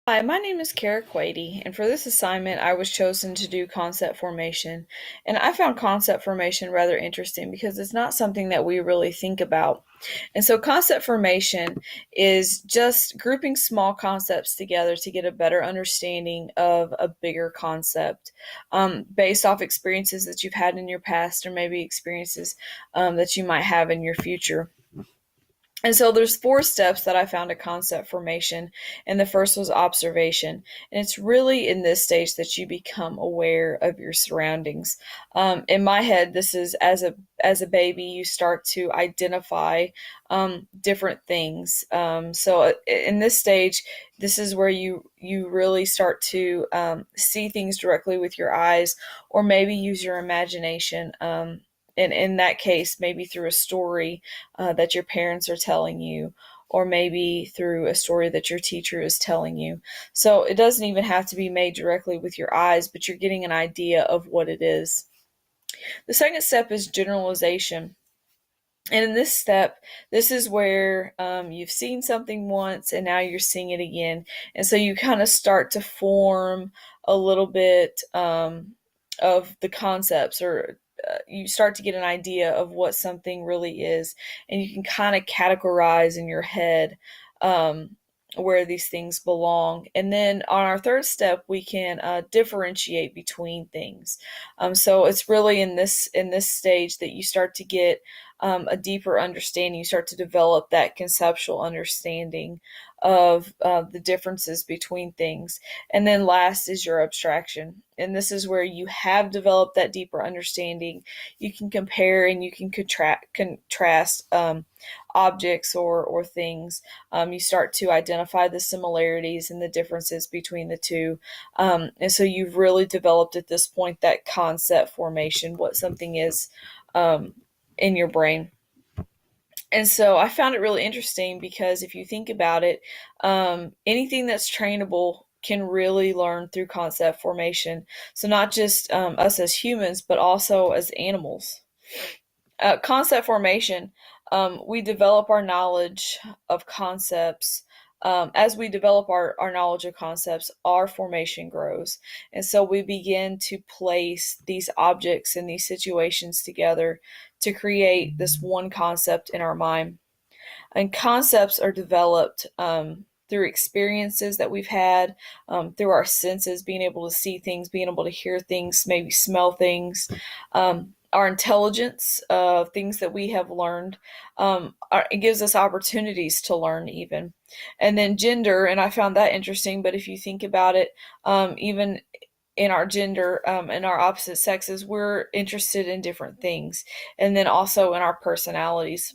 Hi, my name is Kara Quady, and for this assignment, I was chosen to do concept formation. And I found concept formation rather interesting because it's not something that we really think about. And so, concept formation is just grouping small concepts together to get a better understanding of a bigger concept based off experiences that you've had in your past or maybe experiences that you might have in your future. And so there's four steps that I found a concept formation, and the first was observation. And it's really in this stage that you become aware of your surroundings. In my head, this is as a baby, you start to identify different things. So in this stage, this is where you really start to see things directly with your eyes, or maybe use your imagination. And in that case, maybe through a story that your parents are telling you, or maybe through a story that your teacher is telling you. So it doesn't even have to be made directly with your eyes, but you're getting an idea of what it is. The second step is generalization. And in this step, this is where you've seen something once and now you're seeing it again. And so you kind of start to form a little bit of the concepts, or you start to get an idea of what something really is. And you can kind of categorize in your head where these things belong. And then on our third step, we can differentiate between things. So it's really in this stage that you start to get a deeper understanding. You start to develop that conceptual understanding of the differences between things. And then last is your abstraction. And this is where you have developed that deeper understanding. You can compare and you can contrast objects or things. You start to identify the similarities and the differences between the two. And so you've really developed at this point that concept formation, what something is in your brain. And so I found it really interesting because if you think about it, anything that's trainable can really learn through concept formation. So not just us as humans, but also as animals. Concept formation, we develop our knowledge of concepts. As we develop our knowledge of concepts, our formation grows. And so we begin to place these objects and these situations together to create this one concept in our mind. And concepts are developed through experiences that we've had, through our senses, being able to see things, being able to hear things, maybe smell things. Our intelligence, things that we have learned, it gives us opportunities to learn even. And then gender, and I found that interesting, but if you think about it, even in our gender and our opposite sexes, we're interested in different things. And then also in our personalities.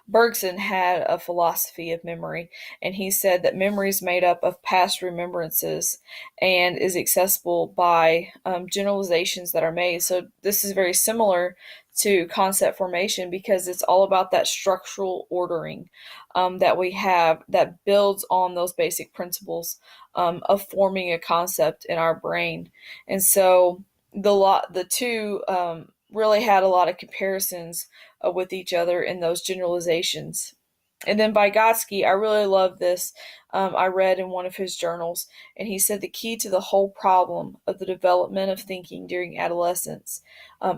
Bergson had a philosophy of memory, and he said that memory is made up of past remembrances and is accessible by generalizations that are made. So this is very similar to concept formation because it's all about that structural ordering that we have that builds on those basic principles of forming a concept in our brain. And so the two really had a lot of comparisons with each other in those generalizations. And then Vygotsky, I really love this. I read in one of his journals, and he said the key to the whole problem of the development of thinking during adolescence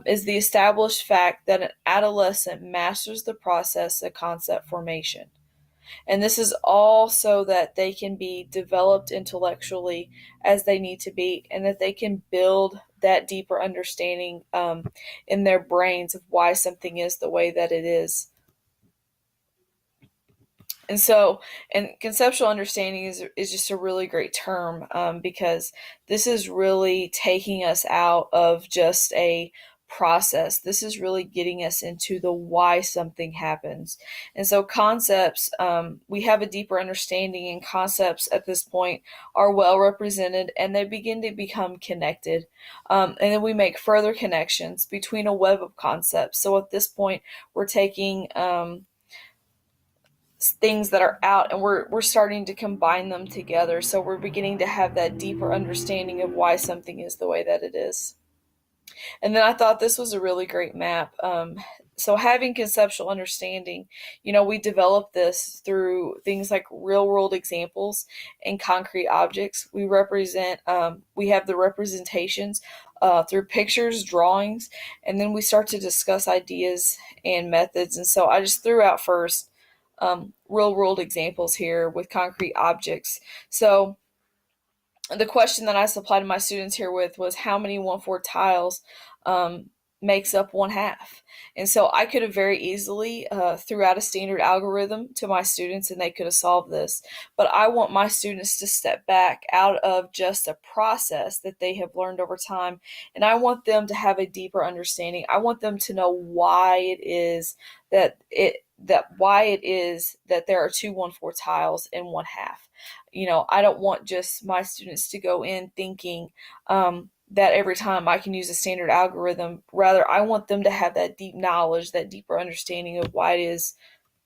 is the established fact that an adolescent masters the process of concept formation. And this is all so that they can be developed intellectually as they need to be, and that they can build that deeper understanding in their brains of why something is the way that it is. And so, and conceptual understanding is just a really great term because this is really taking us out of just a process. This is really getting us into the why something happens. And so, concepts, we have a deeper understanding, and concepts at this point are well represented and they begin to become connected. And then we make further connections between a web of concepts. So, at this point, we're taking things that are out and we're starting to combine them together, so we're beginning to have that deeper understanding of why something is the way that it is. And then I thought this was a really great map. So having conceptual understanding, we develop this through things like real world examples and concrete objects. We have the representations through pictures, drawings, and then we start to discuss ideas and methods. And so I just threw out first real world examples here with concrete objects. So the question that I supplied my students here with was how many 1/4 tiles makes up 1/2. And so I could have very easily threw out a standard algorithm to my students and they could have solved this. But I want my students to step back out of just a process that they have learned over time. And I want them to have a deeper understanding. I want them to know why it is that there are two 1/4 tiles in 1/2. I don't want just my students to go in thinking that every time I can use a standard algorithm. Rather, I want them to have that deep knowledge, that deeper understanding of why it is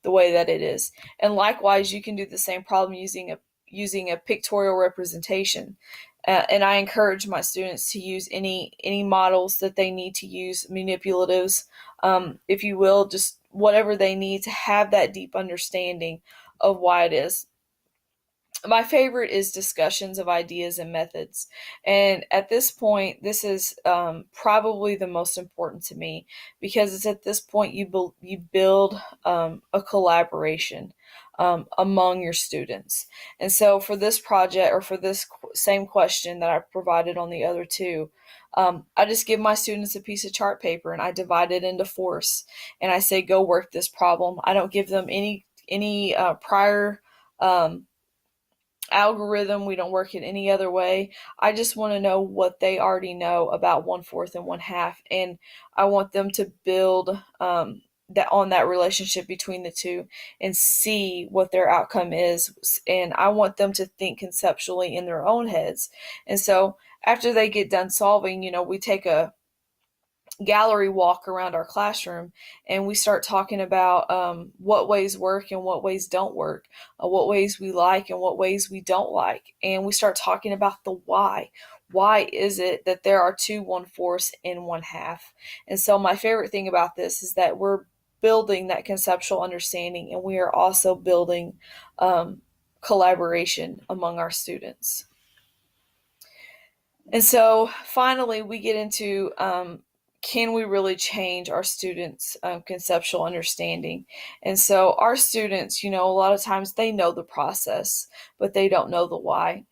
the way that it is. And likewise, you can do the same problem using a pictorial representation. And I encourage my students to use any models that they need to use, manipulatives, if you will, just whatever they need to have that deep understanding of why it is. My favorite is discussions of ideas and methods. And at this point, this is probably the most important to me because it's at this point you build a collaboration among your students. And so for this project or for this same question that I provided on the other two, I just give my students a piece of chart paper and I divide it into force and I say, go work this problem. I don't give them any prior algorithm. We don't work it any other way. I just want to know what they already know about 1/4 and 1/2, and I want them to build that relationship between the two and see what their outcome is. And I want them to think conceptually in their own heads. And so after they get done solving, we take a gallery walk around our classroom and we start talking about what ways work and what ways don't work, what ways we like and what ways we don't like. And we start talking about the why. Why is it that there are two 1/4 and 1/2? And so my favorite thing about this is that we're building that conceptual understanding and we are also building collaboration among our students. And so finally, we get into can we really change our students' conceptual understanding? And so our students, a lot of times they know the process, but they don't know the why.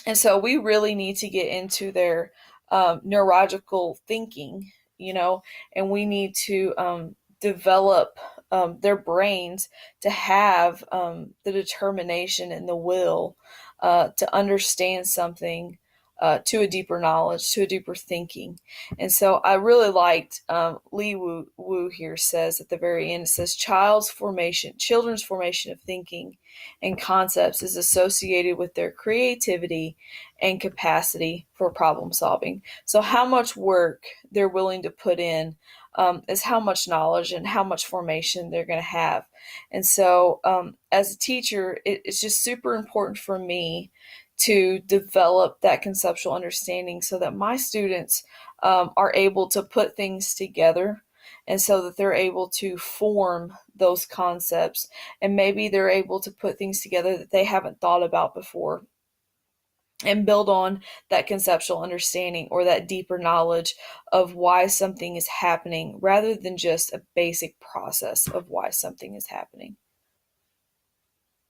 And so we really need to get into their neurological thinking, and we need to develop their brains to have the determination and the will to understand something to a deeper knowledge, to a deeper thinking. And so I really liked Lee Wu here says at the very end, it says, children's formation of thinking and concepts is associated with their creativity and capacity for problem solving. So how much work they're willing to put in is how much knowledge and how much formation they're going to have. And so as a teacher, it's just super important for me to develop that conceptual understanding so that my students are able to put things together and so that they're able to form those concepts and maybe they're able to put things together that they haven't thought about before and build on that conceptual understanding or that deeper knowledge of why something is happening rather than just a basic process of why something is happening.